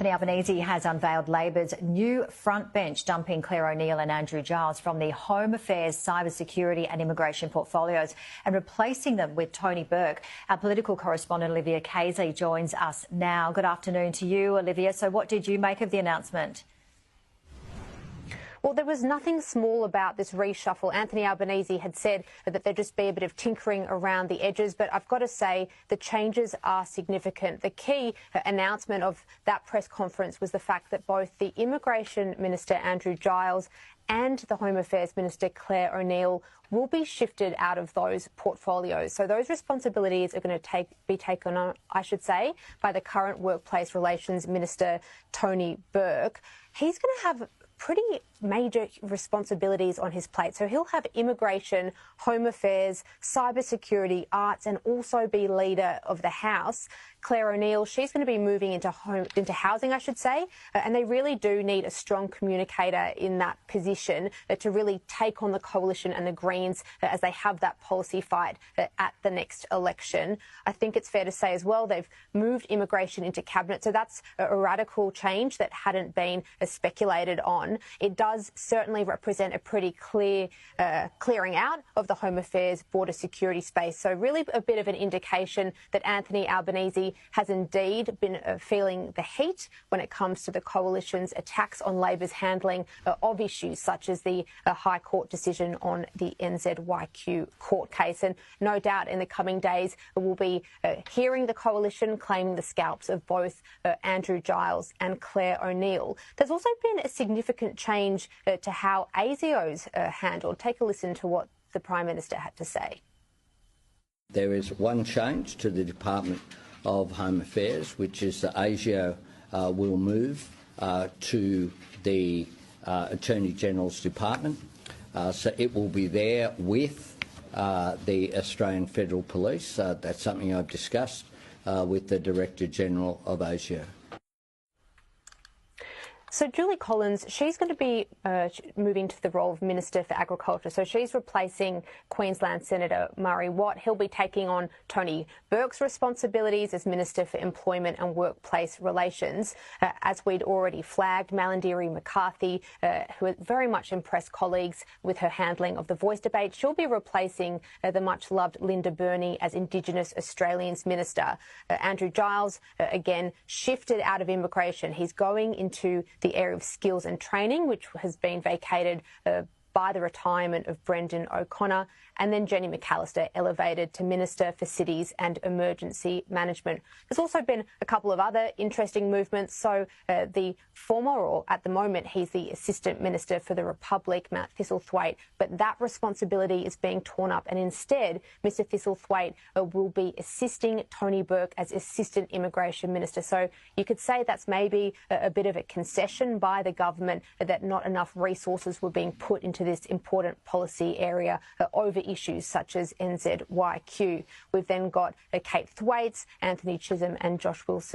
Anthony Albanese has unveiled Labor's new front bench, dumping Clare O'Neill and Andrew Giles from the Home Affairs, Cybersecurity and Immigration portfolios and replacing them with Tony Burke. Our political correspondent Olivia 𝐂𝐨 joins us now. Good afternoon to you, Olivia. So what did you make of the announcement? Well, there was nothing small about this reshuffle. Anthony Albanese had said that there'd just be a bit of tinkering around the edges, but I've got to say the changes are significant. The key announcement of that press conference was the fact that both the Immigration Minister, Andrew Giles, and the Home Affairs Minister, Clare O'Neill, will be shifted out of those portfolios. So those responsibilities are going to be taken on, I should say, by the current Workplace Relations Minister, Tony Burke. He's going to have pretty major responsibilities on his plate. So he'll have immigration, home affairs, cybersecurity, arts, and also be leader of the House. Clare O'Neill, she's going to be moving into housing, I should say, and they really do need a strong communicator in that position to really take on the Coalition and the Greens as they have that policy fight at the next election. I think it's fair to say as well they've moved immigration into cabinet, so that's a radical change that hadn't been speculated on. It does certainly represent a pretty clear clearing out of the Home Affairs border security space. So really a bit of an indication that Anthony Albanese has indeed been feeling the heat when it comes to the Coalition's attacks on Labor's handling of issues such as the High Court decision on the 𝐁𝐢𝐿 court case. And no doubt in the coming days we'll be hearing the Coalition claiming the scalps of both Andrew Giles and Clare O'Neill. There's also been a significant change to how ASIO's handled. Take a listen to what the Prime Minister had to say. There is one change to the Department of Home Affairs, which is that ASIO will move to the Attorney General's Department. So it will be there with the Australian Federal Police. That's something I've discussed with the Director General of ASIO. So Julie Collins, she's going to be moving to the role of Minister for Agriculture. So she's replacing Queensland Senator Murray Watt. He'll be taking on Tony Burke's responsibilities as Minister for Employment and Workplace Relations. As we'd already flagged, Malarndirri McCarthy, who very much impressed colleagues with her handling of the Voice debate, she'll be replacing the much-loved Linda Burney as Indigenous Australians Minister. Andrew Giles, again, shifted out of immigration. He's going into the area of skills and training, which has been vacated by the retirement of Brendan O'Connor, and then Jenny McAllister elevated to Minister for Cities and Emergency Management. There's also been a couple of other interesting movements. So the former, or at the moment, he's the Assistant Minister for the Republic, Matt Thistlethwaite, but that responsibility is being torn up, and instead Mr Thistlethwaite will be assisting Tony Burke as Assistant Immigration Minister. So you could say that's maybe a bit of a concession by the government that not enough resources were being put into this important policy area over issues such as NZYQ. We've then got Kate Thwaites, Anthony Chisholm and Josh Wilson